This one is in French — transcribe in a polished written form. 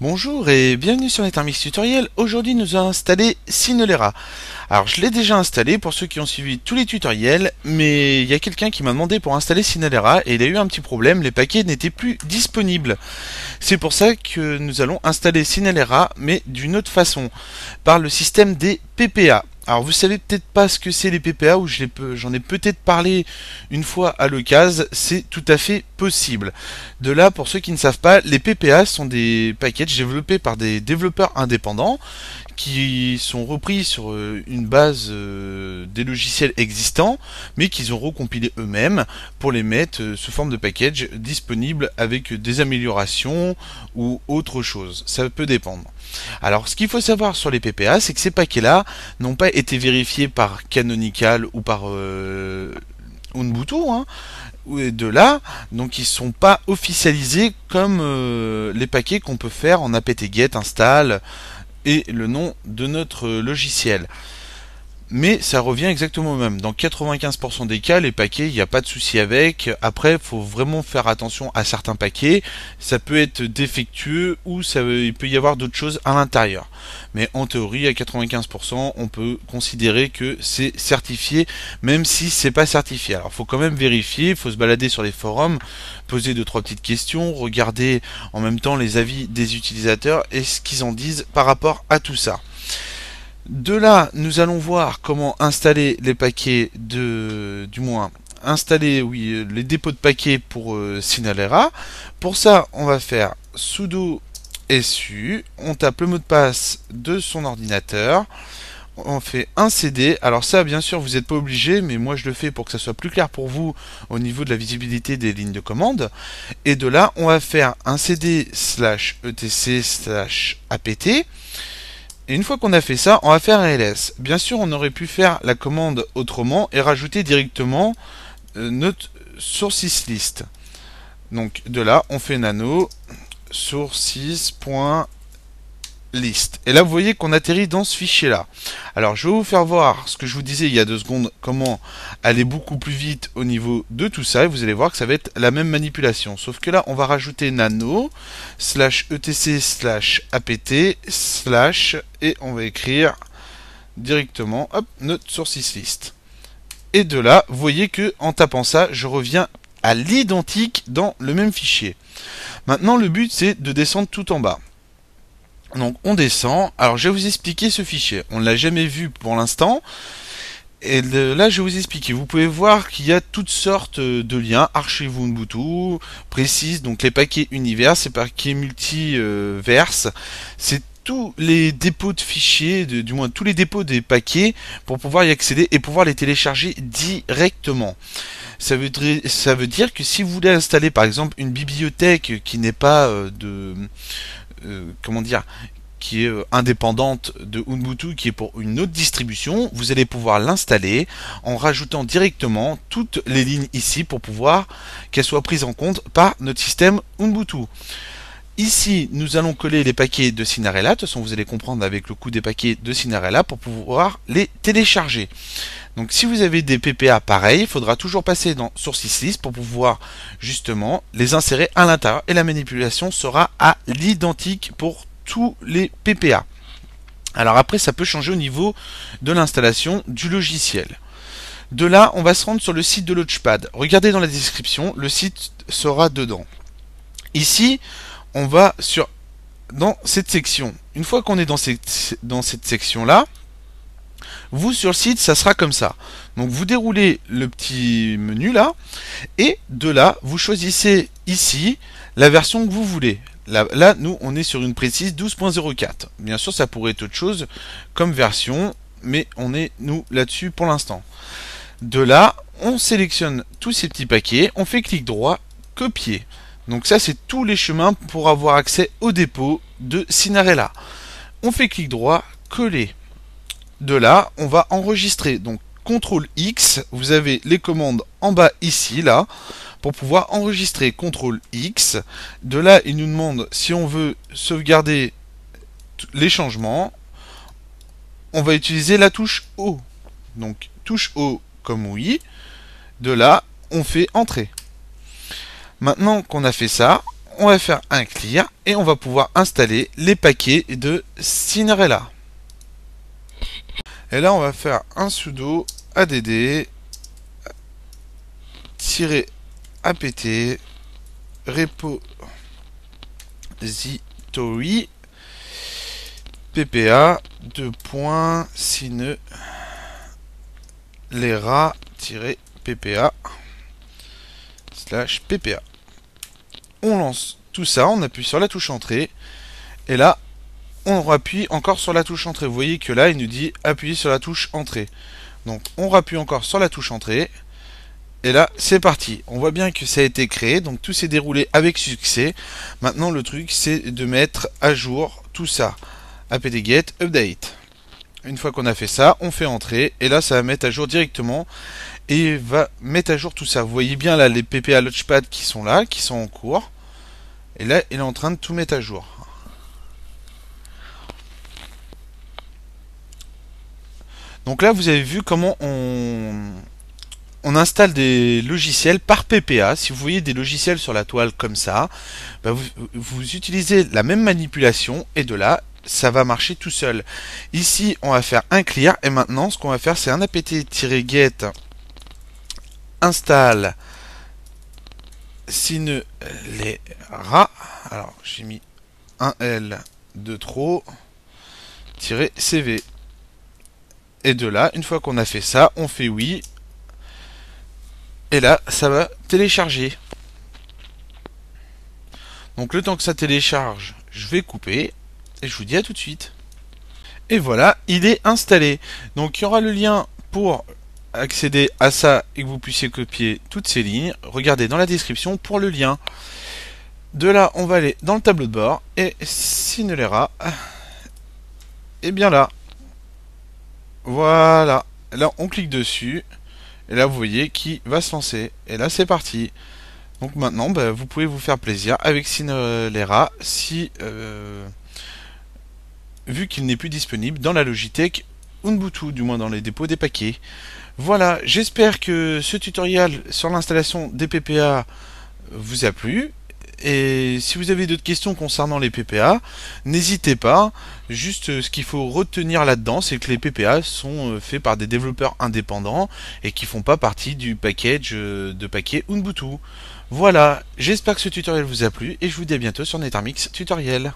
Bonjour et bienvenue sur Nethermix Tutoriel. Aujourd'hui nous allons installer Sinolera. Alors je l'ai déjà installé pour ceux qui ont suivi tous les tutoriels, mais il y a quelqu'un qui m'a demandé pour installer Sinolera et il a eu un petit problème, les paquets n'étaient plus disponibles. C'est pour ça que nous allons installer Sinolera, mais d'une autre façon, par le système des PPA. Alors vous savez peut-être pas ce que c'est les PPA, ou j'en ai peut-être parlé une fois à l'occasion, c'est tout à fait possible. De là, pour ceux qui ne savent pas, les PPA sont des packages développés par des développeurs indépendants qui sont repris sur une base des logiciels existants, mais qu'ils ont recompilé eux-mêmes pour les mettre sous forme de package disponible avec des améliorations ou autre chose. Ça peut dépendre. Alors, ce qu'il faut savoir sur les PPA, c'est que ces paquets-là n'ont pas été vérifiés par Canonical ou par Ubuntu, hein, et de là, donc ils sont pas officialisés comme les paquets qu'on peut faire en apt-get install et le nom de notre logiciel. Mais ça revient exactement au même. Dans 95% des cas, les paquets, il n'y a pas de souci avec. Après, il faut vraiment faire attention à certains paquets. Ça peut être défectueux ou il peut y avoir d'autres choses à l'intérieur. Mais en théorie, à 95%, on peut considérer que c'est certifié, même si c'est pas certifié. Alors, il faut quand même vérifier. Il faut se balader sur les forums, poser 2-3 petites questions, regarder en même temps les avis des utilisateurs et ce qu'ils en disent par rapport à tout ça. De là, nous allons voir comment installer les paquets du moins, installer, oui, les dépôts de paquets pour Sinolera. Pour ça, on va faire sudo su, on tape le mot de passe de son ordinateur, on fait un cd. Alors ça, bien sûr, vous n'êtes pas obligé, mais moi je le fais pour que ça soit plus clair pour vous au niveau de la visibilité des lignes de commande. Et de là, on va faire un cd /etc/apt. Et une fois qu'on a fait ça, on va faire un ls. Bien sûr, on aurait pu faire la commande autrement et rajouter directement notre sources list. Donc de là, on fait nano sources.list. Et là, vous voyez qu'on atterrit dans ce fichier-là. Alors, je vais vous faire voir ce que je vous disais il y a 2 secondes, comment aller beaucoup plus vite au niveau de tout ça. Et vous allez voir que ça va être la même manipulation. Sauf que là, on va rajouter nano /etc/apt/ et on va écrire directement notre sources list. Et de là, vous voyez que en tapant ça, je reviens à l'identique dans le même fichier. Maintenant, le but, c'est de descendre tout en bas. Donc on descend. Alors je vais vous expliquer ce fichier. On ne l'a jamais vu pour l'instant. Et là je vais vous expliquer. Vous pouvez voir qu'il y a toutes sortes de liens. Archive Ubuntu, précise, donc les paquets univers, ces paquets multiverse. C'est tous les dépôts de fichiers, du moins tous les dépôts des paquets pour pouvoir y accéder et pouvoir les télécharger directement. Ça veut dire que si vous voulez installer par exemple une bibliothèque qui n'est pas comment dire, qui est indépendante de Ubuntu, qui est pour une autre distribution, vous allez pouvoir l'installer en rajoutant directement toutes les lignes ici pour pouvoir qu'elles soient prises en compte par notre système Ubuntu. Ici, nous allons coller les paquets de Sinarella. De toute façon, vous allez comprendre avec le coût des paquets de Sinarella pour pouvoir les télécharger. Donc, si vous avez des PPA pareils, il faudra toujours passer dans Sources List pour pouvoir justement les insérer à l'intérieur. Et la manipulation sera à l'identique pour tous les PPA. Alors après, ça peut changer au niveau de l'installation du logiciel. De là, on va se rendre sur le site de Launchpad. Regardez dans la description, le site sera dedans. Ici, on va dans cette section. Une fois qu'on est dans cette section-là, vous sur le site, ça sera comme ça. Donc vous déroulez le petit menu là, et de là, vous choisissez ici la version que vous voulez. Là, nous, on est sur une précise 12.04. Bien sûr, ça pourrait être autre chose comme version, mais on est, nous, là-dessus pour l'instant. De là, on sélectionne tous ces petits paquets, on fait clic droit, copier. Donc ça, c'est tous les chemins pour avoir accès au dépôt de Sinarella. On fait clic droit, coller. De là, on va enregistrer. Donc CTRL X, vous avez les commandes en bas ici, là, pour pouvoir enregistrer. CTRL X. De là, il nous demande si on veut sauvegarder les changements. On va utiliser la touche O. Donc touche O comme oui. De là, on fait entrer. Maintenant qu'on a fait ça, on va faire un clear et on va pouvoir installer les paquets de Cinerella. Et là, on va faire un sudo add -apt repository ppa -ppa /ppa. On lance tout ça, on appuie sur la touche entrée et là on rappuie encore sur la touche entrée. Vous voyez que là il nous dit appuyer sur la touche entrée. Donc on rappuie encore sur la touche entrée et là c'est parti. On voit bien que ça a été créé, donc tout s'est déroulé avec succès. Maintenant le truc c'est de mettre à jour tout ça. apt-get update. Une fois qu'on a fait ça, on fait entrer et là ça va mettre à jour directement et va mettre à jour tout ça. Vous voyez bien là les PPA Launchpad qui sont là, qui sont en cours. Et là, il est en train de tout mettre à jour. Donc là, vous avez vu comment on installe des logiciels par PPA. Si vous voyez des logiciels sur la toile comme ça, bah vous utilisez la même manipulation et de là, ça va marcher tout seul. Ici, on va faire un clear et maintenant, ce qu'on va faire, c'est un apt-get install Cinerella. Alors, j'ai mis un L de trop -cv. Et de là, une fois qu'on a fait ça, on fait oui. Et là, ça va télécharger. Donc le temps que ça télécharge, je vais couper. Et je vous dis à tout de suite. Et voilà, il est installé. Donc il y aura le lien pour accéder à ça et que vous puissiez copier toutes ces lignes. Regardez dans la description pour le lien. De là, on va aller dans le tableau de bord et Cinerella est bien là. Voilà. Là, on clique dessus. Et là, vous voyez qu'il va se lancer. Et là, c'est parti. Donc maintenant, bah, vous pouvez vous faire plaisir avec Cinerella si, vu qu'il n'est plus disponible dans la Logitech Ubuntu, du moins dans les dépôts des paquets. Voilà, j'espère que ce tutoriel sur l'installation des PPA vous a plu. Et si vous avez d'autres questions concernant les PPA, n'hésitez pas. Juste ce qu'il faut retenir là-dedans, c'est que les PPA sont faits par des développeurs indépendants et qui font pas partie du package de paquets Ubuntu. Voilà, j'espère que ce tutoriel vous a plu et je vous dis à bientôt sur NetArmix Tutoriel.